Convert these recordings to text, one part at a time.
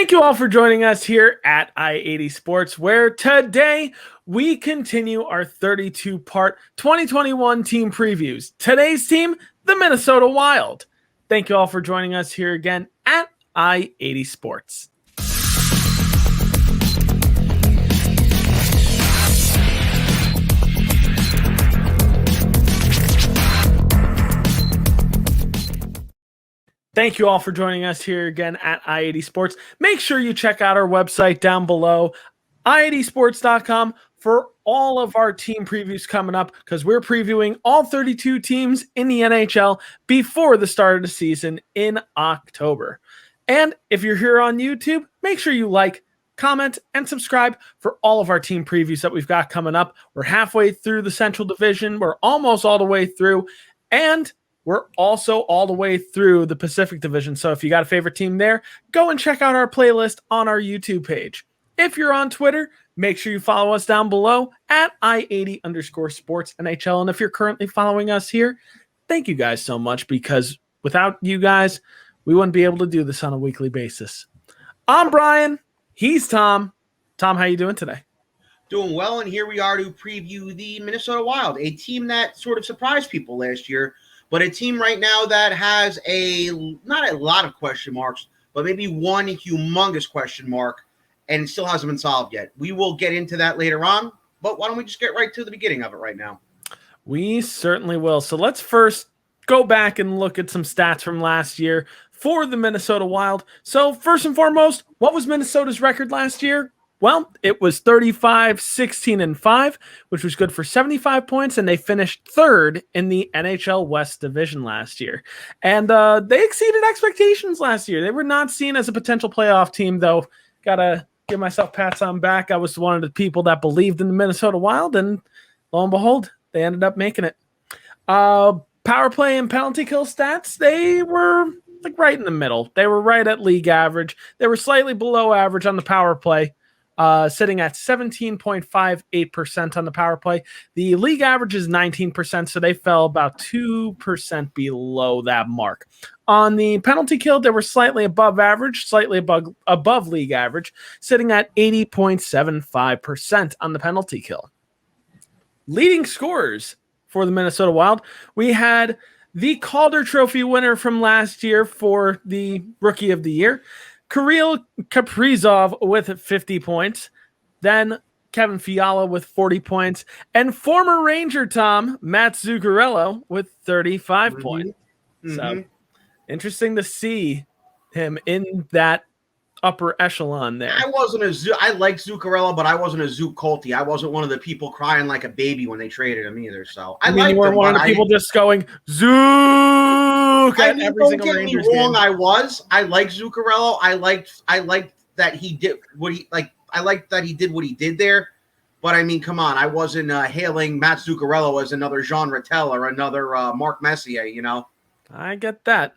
Thank you all for joining us here at I-80 Sports, where today we continue our 32-part 2021 team previews. Today's team, the Minnesota Wild. Thank you all for joining us here again at I-80 Sports. Thank you all for joining us here again at I-80 Sports. Make sure you check out our website down below, i80sports.com, for all of our team previews coming up, because we're previewing all 32 teams in the NHL before the start of the season in October. And if you're here on YouTube, make sure you like, comment, and subscribe for all of our team previews that we've got coming up. We're halfway through the Central Division. We're almost all the way through. And we're also all the way through the Pacific Division. So if you got a favorite team there, go and check out our playlist on our YouTube page. If you're on Twitter, make sure you follow us down below at I80_sports NHL. And if you're currently following us here, thank you guys so much, because without you guys, we wouldn't be able to do this on a weekly basis. I'm Brian. He's Tom. Tom, how you doing today? Doing well, and here we are to preview the Minnesota Wild, a team that sort of surprised people last year, but a team right now that has not a lot of question marks, but maybe one humongous question mark, and it still hasn't been solved yet. We will get into that later on, but why don't we just get right to the beginning of it right now? We certainly will. So let's first go back and look at some stats from last year for the Minnesota Wild. So first and foremost, what was Minnesota's record last year? Well, it was 35-16-5, which was good for 75 points, and they finished third in the NHL West Division last year. And they exceeded expectations last year. They were not seen as a potential playoff team, though. Gotta give myself pats on back. I was one of the people that believed in the Minnesota Wild, and lo and behold, they ended up making it. Power play and penalty kill stats, they were like right in the middle. They were right at league average. They were slightly below average on the power play, sitting at 17.58% on the power play. The league average is 19%, so they fell about 2% below that mark. On the penalty kill, they were slightly above average, slightly above league average, sitting at 80.75% on the penalty kill. Leading scorers for the Minnesota Wild, we had the Calder Trophy winner from last year for the Rookie of the Year, Kirill Kaprizov with 50 points, then Kevin Fiala with 40 points, and former Ranger Tom, Matt Zuccarello, with 35 points. So interesting to see him in that upper echelon there. I like Zuccarello, but I wasn't a Zook Colty. I wasn't one of the people crying like a baby when they traded him either. So I mean, you were one of the people just going Zook at every single Rangers game. I like Zuccarello. I liked that he did what he like. I liked that he did what he did there. But I mean, come on, I wasn't hailing Matt Zuccarello as another Jean Rattel or another Mark Messier, you know. I get that.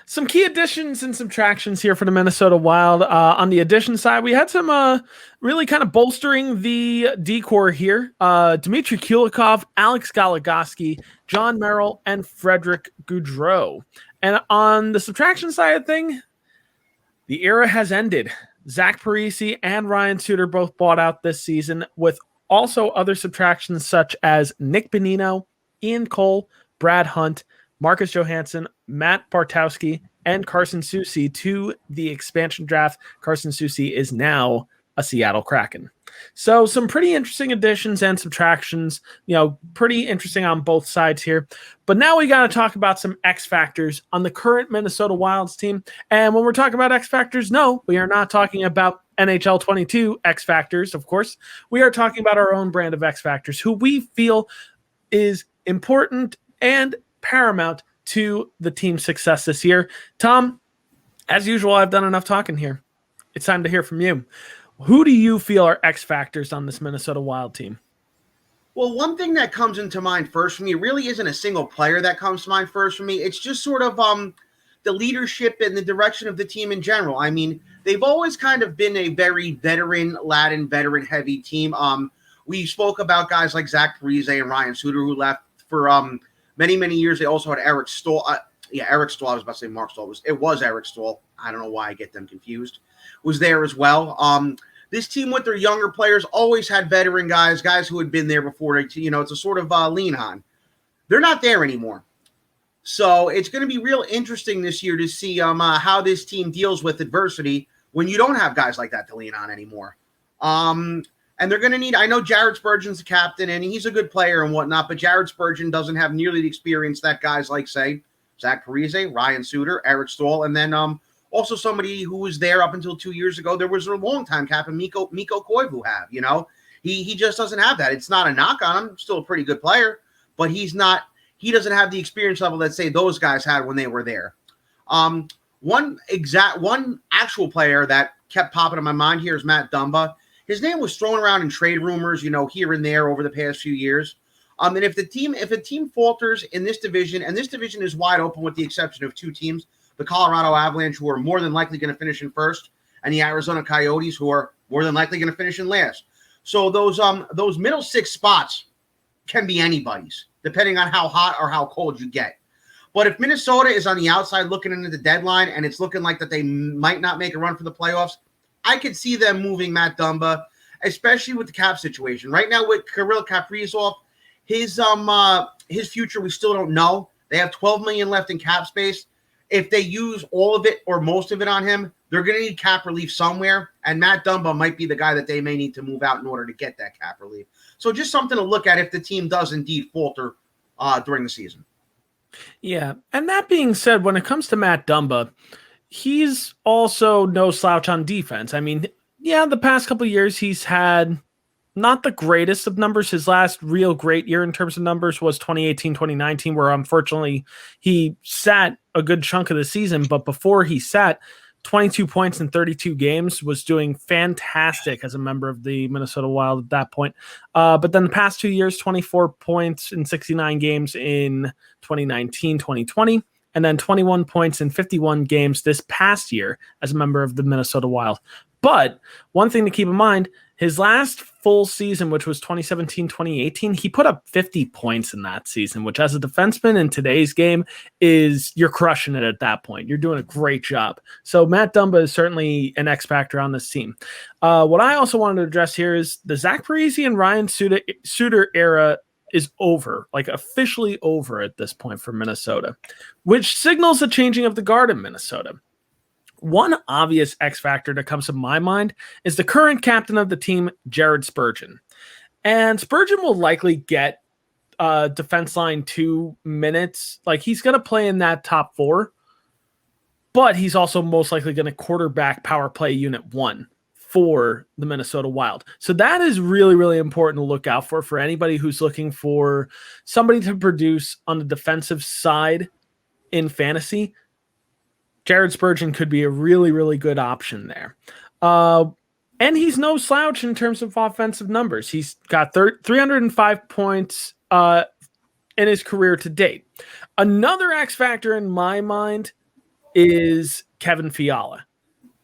Some key additions and subtractions here for the Minnesota Wild. On the addition side, we had some really kind of bolstering the decor here. Dmitry Kulikov, Alex Goligoski, John Merrill, and Frederick Gaudreau. And on the subtraction side of thing, the era has ended. Zach Parise and Ryan Suter both bought out this season, with also other subtractions such as Nick Bonino, Ian Cole, Brad Hunt, Marcus Johansson, Matt Bartowski, and Carson Soucy to the expansion draft. Carson Soucy is now a Seattle Kraken. So some pretty interesting additions and subtractions, pretty interesting on both sides here. But now we got to talk about some X factors on the current Minnesota Wilds team. And when we're talking about X factors, no, we are not talking about NHL 22 X factors, of course. We are talking about our own brand of X factors, who we feel is important and paramount to the team's success this year. Tom, as usual, I've done enough talking here. It's time to hear from you. Who do you feel are X factors on this Minnesota Wild team? Well, one thing that comes into mind first for me really isn't a single player that comes to mind first for me. It's just sort of the leadership and the direction of the team in general. I mean, they've always kind of been a very veteran-heavy team. We spoke about guys like Zach Parise and Ryan Suter, who left for many, many years. They also had Eric Stahl. Eric Stahl. I was about to say Mark Stahl. It was Eric Stahl. I don't know why I get them confused, was there as well. This team with their younger players always had veteran guys who had been there before. It's a sort of lean on. They're not there anymore. So it's going to be real interesting this year to see how this team deals with adversity when you don't have guys like that to lean on anymore. And they're going to need – I know Jared Spurgeon's the captain, and he's a good player and whatnot, but Jared Spurgeon doesn't have nearly the experience that guys like, say, Zach Parise, Ryan Suter, Eric Staal, and then also somebody who was there up until 2 years ago. There was a longtime captain, Mikko Koivu have, He just doesn't have that. It's not a knock on him. Still a pretty good player, but he's not – he doesn't have the experience level that, say, those guys had when they were there. One actual player that kept popping in my mind here is Matt Dumba. His name was thrown around in trade rumors, here and there over the past few years. And if a team falters in this division, and this division is wide open with the exception of two teams, the Colorado Avalanche, who are more than likely going to finish in first, and the Arizona Coyotes, who are more than likely going to finish in last. So those middle six spots can be anybody's, depending on how hot or how cold you get. But if Minnesota is on the outside looking into the deadline and it's looking like that they might not make a run for the playoffs, I could see them moving Matt Dumba, especially with the cap situation. Right now with Kirill Kaprizov, his future we still don't know. They have $12 million left in cap space. If they use all of it or most of it on him, they're going to need cap relief somewhere, and Matt Dumba might be the guy that they may need to move out in order to get that cap relief. So just something to look at if the team does indeed falter during the season. Yeah, and that being said, when it comes to Matt Dumba, he's also no slouch on defense. I mean, yeah, the past couple of years he's had not the greatest of numbers. His last real great year in terms of numbers was 2018-2019, where unfortunately he sat a good chunk of the season. But before he sat, 22 points in 32 games, was doing fantastic as a member of the Minnesota Wild at that point. But then the past 2 years, 24 points in 69 games in 2019, 2020. And then 21 points in 51 games this past year as a member of the Minnesota Wild. But one thing to keep in mind, his last full season, which was 2017-2018, he put up 50 points in that season, which as a defenseman in today's game you're crushing it at that point. You're doing a great job. So Matt Dumba is certainly an X factor on this team. What I also wanted to address here is the Zach Parise and Ryan Suter era is over, like officially over at this point for Minnesota, which signals a changing of the guard in Minnesota. One obvious X factor that comes to my mind is the current captain of the team, Jared Spurgeon. And Spurgeon will likely get defense line 2 minutes. Like, he's going to play in that top 4, but he's also most likely going to quarterback power play unit 1 for the Minnesota Wild. So that is really, really important to look out for anybody who's looking for somebody to produce on the defensive side in fantasy. Jared Spurgeon could be a really, really good option there. And he's no slouch in terms of offensive numbers. He's got 305 points in his career to date. Another X factor in my mind is Kevin Fiala.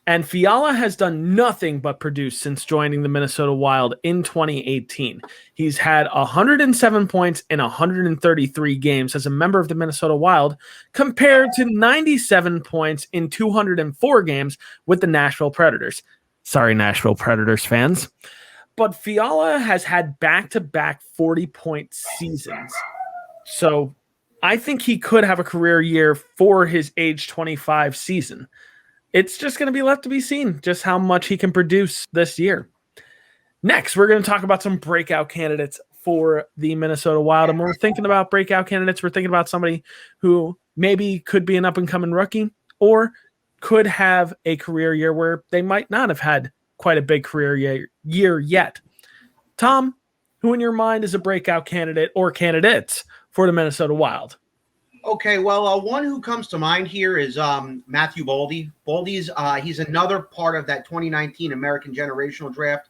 And Fiala has done nothing but produce since joining the Minnesota Wild in 2018. He's had 107 points in 133 games as a member of the Minnesota Wild, compared to 97 points in 204 games with the Nashville Predators. Sorry, Nashville Predators fans. But Fiala has had back-to-back 40-point seasons. So I think he could have a career year for his age 25 season. It's just going to be left to be seen just how much he can produce this year. Next, we're going to talk about some breakout candidates for the Minnesota Wild. And when we're thinking about breakout candidates, we're thinking about somebody who maybe could be an up-and-coming rookie or could have a career year where they might not have had quite a big career year yet. Tom, who in your mind is a breakout candidate or candidates for the Minnesota Wild? Okay, well, one who comes to mind here is Matthew Boldy. Boldy's he's another part of that 2019 American Generational Draft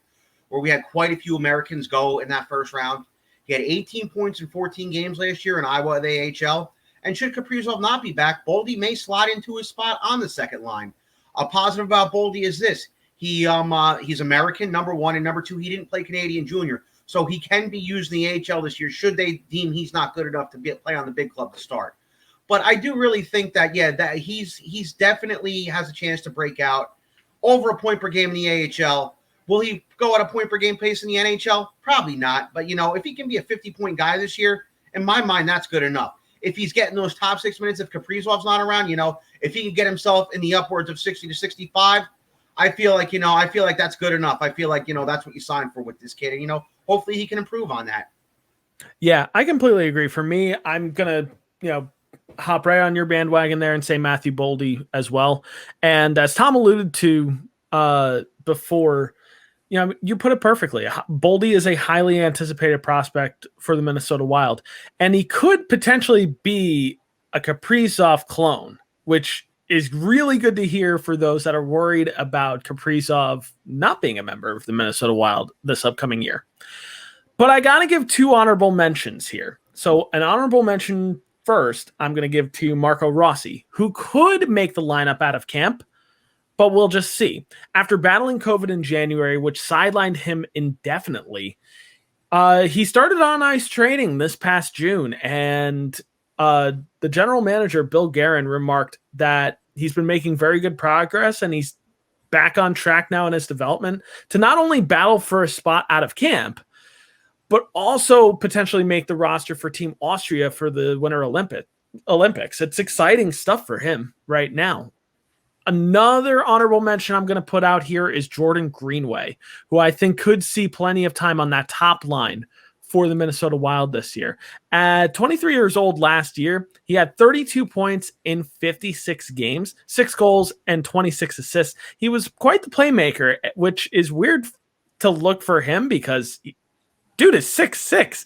where we had quite a few Americans go in that first round. He had 18 points in 14 games last year in Iowa at the AHL. And should Kaprizov not be back, Boldy may slide into his spot on the second line. A positive about Boldy is this. He's American, number one, and number two, he didn't play Canadian junior. So he can be used in the AHL this year should they deem he's not good enough to play on the big club to start. But I do really think that, that he's definitely has a chance to break out over a point per game in the AHL. Will he go at a point per game pace in the NHL? Probably not. But, if he can be a 50-point guy this year, in my mind, that's good enough. If he's getting those top 6 minutes, if Kaprizov's not around, if he can get himself in the upwards of 60 to 65, I feel like that's good enough. I feel like, that's what you signed for with this kid. And, hopefully he can improve on that. Yeah, I completely agree. For me, I'm going to, hop right on your bandwagon there and say Matthew Boldy as well. And as Tom alluded to before, you put it perfectly. Boldy is a highly anticipated prospect for the Minnesota Wild, and he could potentially be a Kaprizov clone, which is really good to hear for those that are worried about Kaprizov not being a member of the Minnesota Wild this upcoming year. But I got to give 2 honorable mentions here. So an honorable mention first, I'm going to give to Marco Rossi, who could make the lineup out of camp, but we'll just see. After battling COVID in January, which sidelined him indefinitely, he started on ice training this past June, and the general manager, Bill Guerin, remarked that he's been making very good progress, and he's back on track now in his development to not only battle for a spot out of camp, but also potentially make the roster for Team Austria for the Winter Olympics. It's exciting stuff for him right now. Another honorable mention I'm going to put out here is Jordan Greenway, who I think could see plenty of time on that top line for the Minnesota Wild this year. At 23 years old last year, he had 32 points in 56 games, 6 goals, and 26 assists. He was quite the playmaker, which is weird to look for him because dude is 6'6".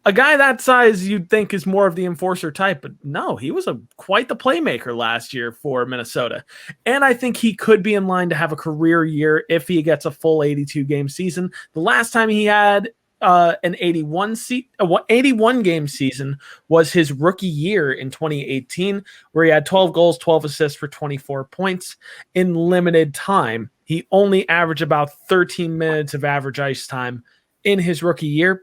A guy that size you'd think is more of the enforcer type, but no, he was quite the playmaker last year for Minnesota. And I think he could be in line to have a career year if he gets a full 82-game season. The last time he had an 81-game season was his rookie year in 2018, where he had 12 goals, 12 assists for 24 points in limited time. He only averaged about 13 minutes of average ice time in his rookie year.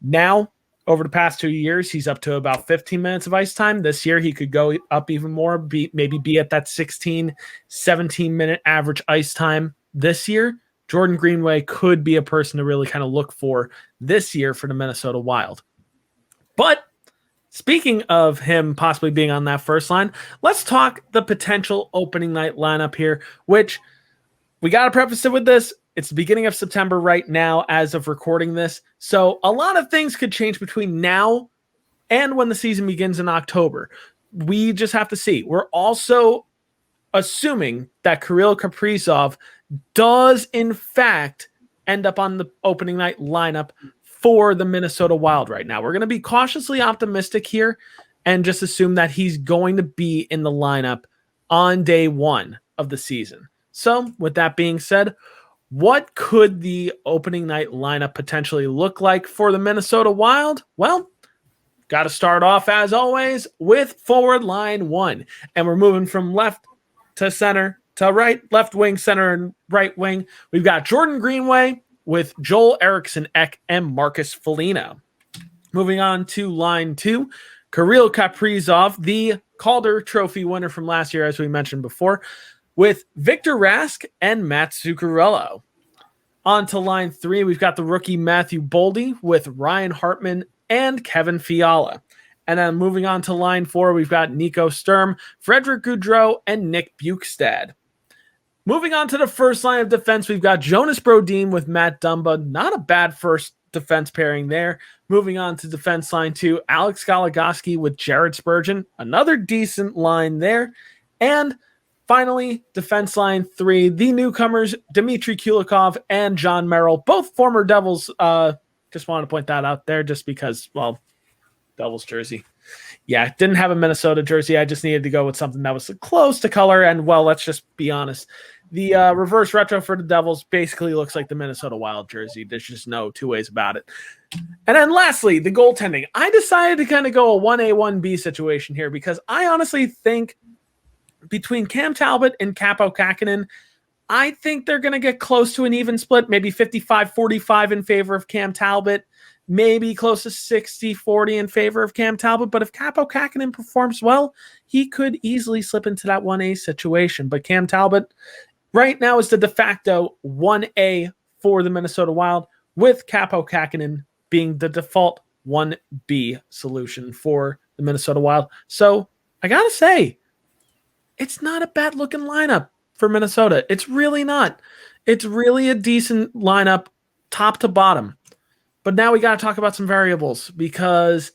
Now, over the past 2 years, he's up to about 15 minutes of ice time. This year, he could go up even more, maybe be at that 16, 17-minute average ice time this year. Jordan Greenway could be a person to really kind of look for this year for the Minnesota Wild. But speaking of him possibly being on that first line, let's talk the potential opening night lineup here, which we got to preface it with this. It's the beginning of September right now as of recording this. So a lot of things could change between now and when the season begins in October. We just have to see. We're also assuming that Kirill Kaprizov does in fact end up on the opening night lineup for the Minnesota Wild right now. We're going to be cautiously optimistic here and just assume that he's going to be in the lineup on day 1 of the season. So with that being said, what could the opening night lineup potentially look like for the Minnesota Wild? Well, got to start off, as always, with forward line 1. And we're moving from left to center to right, left wing, center, and right wing. We've got Jordan Greenway with Joel Eriksson Ek and Marcus Foligno. Moving on to line 2, Kirill Kaprizov, the Calder Trophy winner from last year, as we mentioned before, with Victor Rask and Matt Zuccarello. On to line 3, we've got the rookie Matthew Boldy with Ryan Hartman and Kevin Fiala. And then moving on to line 4, we've got Nico Sturm, Frederick Goudreau, and Nick Bukestad. Moving on to the first line of defense, we've got Jonas Brodin with Matt Dumba. Not a bad first defense pairing there. Moving on to defense line 2, Alex Goligoski with Jared Spurgeon. Another decent line there. And finally, defense line 3, the newcomers, Dmitry Kulikov and John Merrill, both former Devils. Just wanted to point that out there just because, well, Devils jersey. Yeah, didn't have a Minnesota jersey. I just needed to go with something that was close to color. And, well, let's just be honest. The reverse retro for the Devils basically looks like the Minnesota Wild jersey. There's just no two ways about it. And then lastly, the goaltending. I decided to kind of go a 1A, 1B situation here because I honestly think between Cam Talbot and Kaapo Kähkönen, I think they're going to get close to an even split, maybe 55-45 in favor of Cam Talbot. maybe close to 60-40 in favor of Cam Talbot. But if Capo Kakinen performs well, he could easily slip into that 1A situation. But Cam Talbot right now is the de facto 1A for the Minnesota Wild, with Capo Kakinen being the default 1B solution for the Minnesota Wild. So I got to say, it's not a bad looking lineup for Minnesota. It's really not. It's really a decent lineup top to bottom. But now we got to talk about some variables, because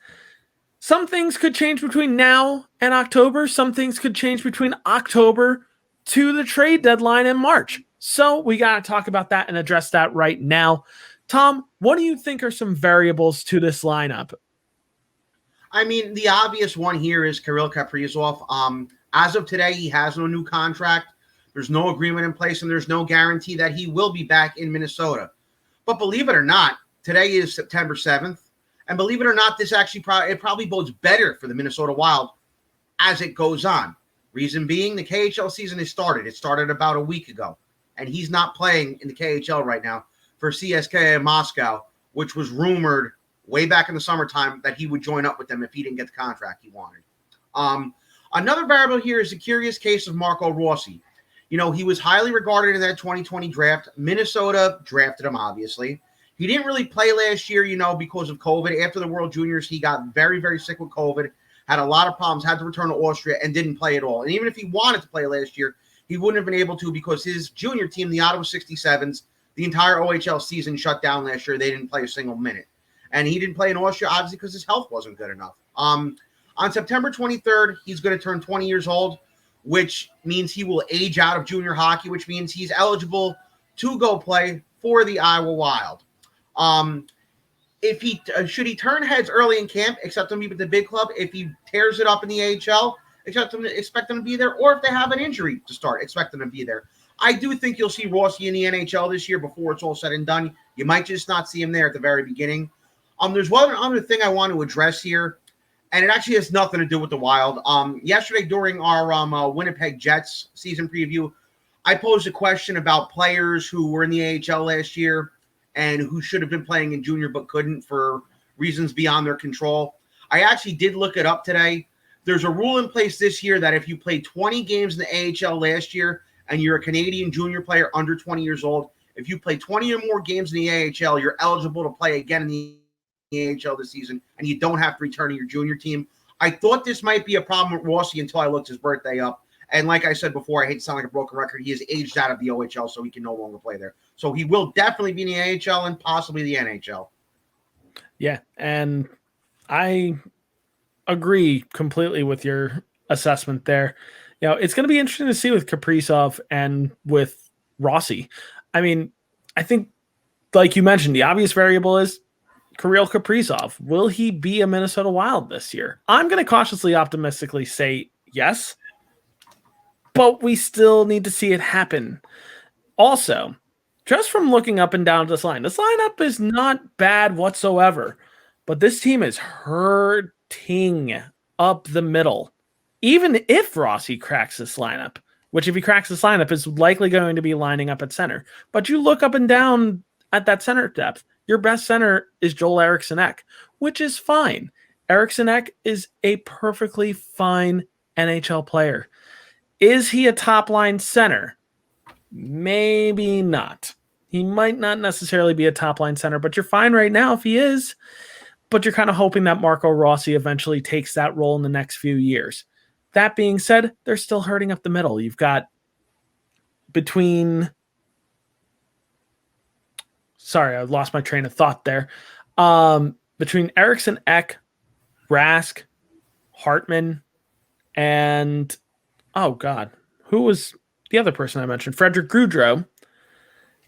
some things could change between now and October. Some things could change between October to the trade deadline in March. So we got to talk about that and address that right now. Tom, what do you think are some variables to this lineup? I mean, the obvious one here is Kirill Kaprizov. As of today, he has no new contract. There's no agreement in place, and there's no guarantee that he will be back in Minnesota. But believe it or not, today is September 7th. And believe it or not, this actually probably bodes better for the Minnesota Wild as it goes on. Reason being, the KHL season has started. It started about a week ago. And he's not playing in the KHL right now for CSKA in Moscow, which was rumored way back in the summertime that he would join up with them if he didn't get the contract he wanted. Another variable here is the curious case of Marco Rossi. You know, he was highly regarded in that 2020 draft. Minnesota drafted him, obviously. He didn't really play last year, because of COVID. After the World Juniors, he got very, very sick with COVID, had a lot of problems, had to return to Austria, and didn't play at all. And even if he wanted to play last year, he wouldn't have been able to, because his junior team, the Ottawa 67s, the entire OHL season shut down last year. They didn't play a single minute. And he didn't play in Austria, obviously, because his health wasn't good enough. On September 23rd, he's going to turn 20 years old, which means he will age out of junior hockey, which means he's eligible to go play for the Iowa Wild. If he should he turn heads early in camp, accept him to be with the big club. If he tears it up in the AHL, expect him to be there. Or if they have an injury to start, expect him to be there. I do think you'll see Rossi in the NHL this year before it's all said and done. You might just not see him there at the very beginning. There's one other thing I want to address here, and it actually has nothing to do with the Wild. Yesterday during our Winnipeg Jets season preview, I posed a question about players who were in the AHL last year and who should have been playing in junior but couldn't for reasons beyond their control. I actually did look it up today. There's a rule in place this year that if you played 20 games in the AHL last year and you're a Canadian junior player under 20 years old, if you play 20 or more games in the AHL, you're eligible to play again in the AHL this season, and you don't have to return to your junior team. I thought this might be a problem with Rossi until I looked his birthday up. And like I said before, I hate to sound like a broken record. He is aged out of the OHL, so he can no longer play there. So he will definitely be in the AHL and possibly the NHL. Yeah, and I agree completely with your assessment there. It's going to be interesting to see with Kaprizov and with Rossi. I mean, I think, like you mentioned, the obvious variable is Kirill Kaprizov. Will he be a Minnesota Wild this year? I'm going to cautiously optimistically say yes, but we still need to see it happen. Also, just from looking up and down this lineup is not bad whatsoever, but this team is hurting up the middle. Even if Rossi cracks this lineup, which if he cracks this lineup is likely going to be lining up at center. But you look up and down at that center depth, your best center is Joel Eriksson-Ek, which is fine. Eriksson-Ek is a perfectly fine NHL player. Is he a top-line center? Maybe not. He might not necessarily be a top-line center, but you're fine right now if he is. But you're kind of hoping that Marco Rossi eventually takes that role in the next few years. That being said, they're still hurting up the middle. You've got between... Sorry, I lost my train of thought there. Between Eriksson-Ek, Rask, Hartman, and... Oh, God. Who was the other person I mentioned? Frederick Gaudreau.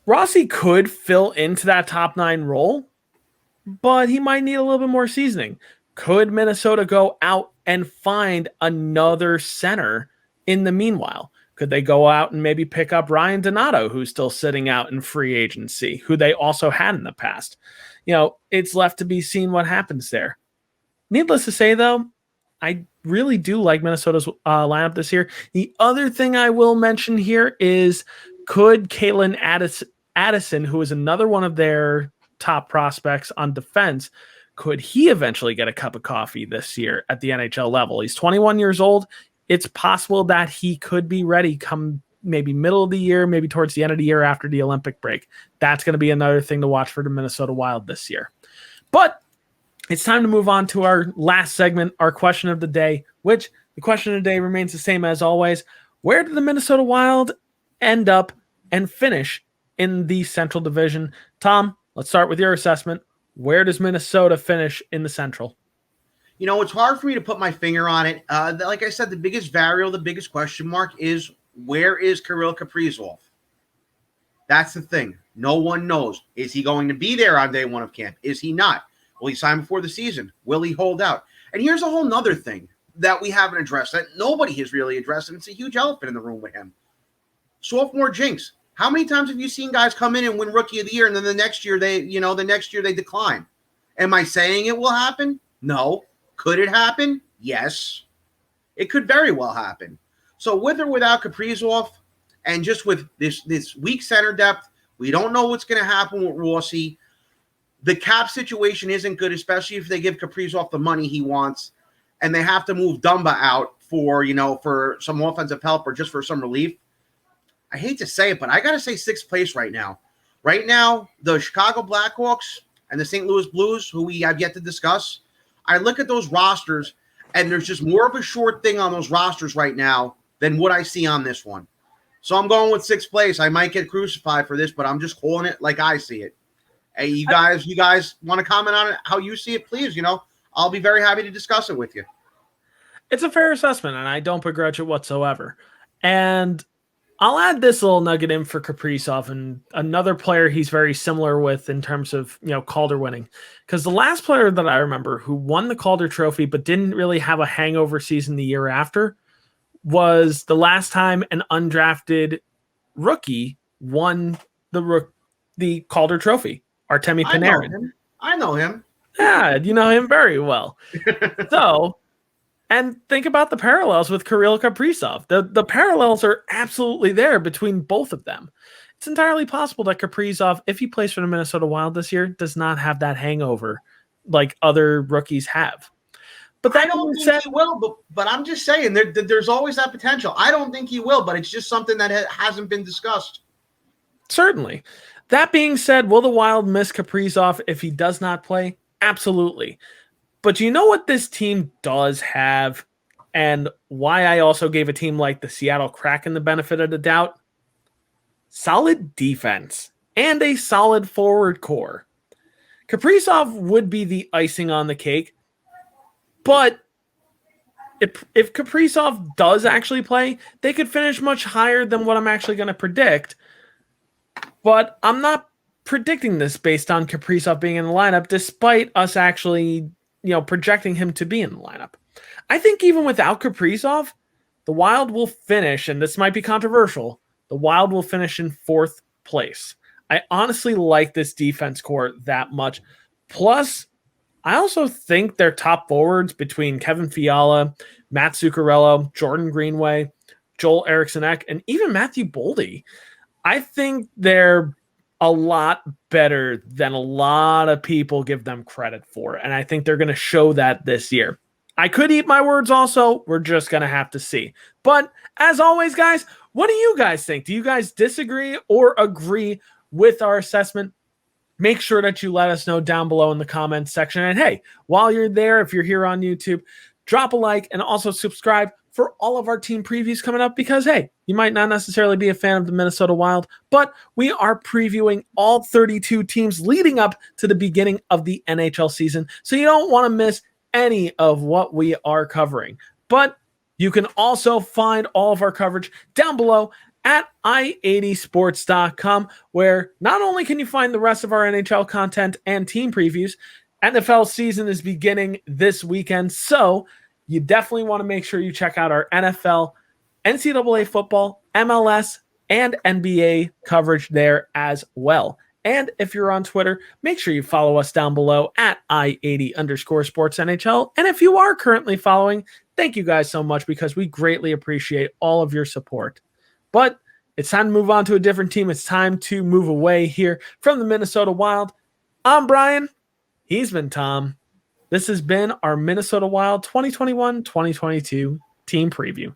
Rossi could fill into that top 9 role, but he might need a little bit more seasoning. Could Minnesota go out and find another center in the meanwhile? Could they go out and maybe pick up Ryan Donato, who's still sitting out in free agency, who they also had in the past? It's left to be seen what happens there. Needless to say, though, I really do like Minnesota's lineup this year. The other thing I will mention here is, could Caitlin Addison, who is another one of their top prospects on defense. Could he eventually get a cup of coffee this year at the NHL level? He's 21 years old. It's possible that he could be ready come maybe middle of the year, maybe towards the end of the year after the Olympic break. That's going to be another thing to watch for the Minnesota Wild this year. But it's time to move on to our last segment, our question of the day, which the question of the day remains the same as always. Where did the Minnesota Wild end up and finish in the Central Division? Tom, let's start with your assessment. Where does Minnesota finish in the Central? It's hard for me to put my finger on it. Like I said, the biggest variable, the biggest question mark is, where is Kirill Kaprizov? That's the thing. No one knows. Is he going to be there on day one of camp? Is he not? Will he sign before the season? Will he hold out? And here's a whole nother thing that we haven't addressed, that nobody has really addressed, and it's a huge elephant in the room with him. Sophomore jinx. How many times have you seen guys come in and win Rookie of the Year, and then the next year they decline? Am I saying it will happen? No. Could it happen? Yes. It could very well happen. So with or without Kaprizov, and just with this weak center depth, we don't know what's going to happen with Rossi. The cap situation isn't good, especially if they give Kaprizov the money he wants, and they have to move Dumba out for some offensive help or just for some relief. I hate to say it, but I got to say sixth place right now. Right now, the Chicago Blackhawks and the St. Louis Blues, who we have yet to discuss, I look at those rosters, and there's just more of a short thing on those rosters right now than what I see on this one. So I'm going with sixth place. I might get crucified for this, but I'm just calling it like I see it. Hey, you guys want to comment on it, how you see it, please? I'll be very happy to discuss it with you. It's a fair assessment, and I don't begrudge it whatsoever. And I'll add this little nugget in for Kaprizov, and another player he's very similar with in terms of, Calder winning. Because the last player that I remember who won the Calder Trophy but didn't really have a hangover season the year after was the last time an undrafted rookie won the Calder Trophy, Artemi Panarin. I know him. Yeah, you know him very well. And think about the parallels with Kirill Kaprizov. The parallels are absolutely there between both of them. It's entirely possible that Kaprizov, if he plays for the Minnesota Wild this year, does not have that hangover like other rookies have. But I don't think he will, but I'm just saying there's always that potential. I don't think he will, but it's just something that hasn't been discussed. Certainly. That being said, will the Wild miss Kaprizov if he does not play? Absolutely. But you know what this team does have, and why I also gave a team like the Seattle Kraken the benefit of the doubt? Solid defense and a solid forward core. Kaprizov would be the icing on the cake, but if Kaprizov does actually play, they could finish much higher than what I'm actually going to predict. But I'm not predicting this based on Kaprizov being in the lineup, despite us actually, projecting him to be in the lineup. I think even without Kaprizov, the Wild will finish, and this might be controversial, the Wild will finish in fourth place. I honestly like this defense core that much. Plus, I also think their top forwards between Kevin Fiala, Matt Zuccarello, Jordan Greenway, Joel Eriksson-Ek, and even Matthew Boldy, I think they're a lot better than a lot of people give them credit for. And I think they're going to show that this year. I could eat my words also. We're just going to have to see. But as always, guys, what do you guys think? Do you guys disagree or agree with our assessment? Make sure that you let us know down below in the comments section. And hey, while you're there, if you're here on YouTube, drop a like and also subscribe for all of our team previews coming up, because hey, you might not necessarily be a fan of the Minnesota Wild, but we are previewing all 32 teams leading up to the beginning of the NHL season. So you don't want to miss any of what we are covering. But you can also find all of our coverage down below at i80sports.com, where not only can you find the rest of our NHL content and team previews, NFL season is beginning this weekend, so you definitely want to make sure you check out our NFL, NCAA football, MLS, and NBA coverage there as well. And if you're on Twitter, make sure you follow us down below at i80_sportsNHL. And if you are currently following, thank you guys so much, because we greatly appreciate all of your support. But it's time to move on to a different team. It's time to move away here from the Minnesota Wild I'm Brian. He's been Tom. This has been our Minnesota Wild 2021-2022 team preview.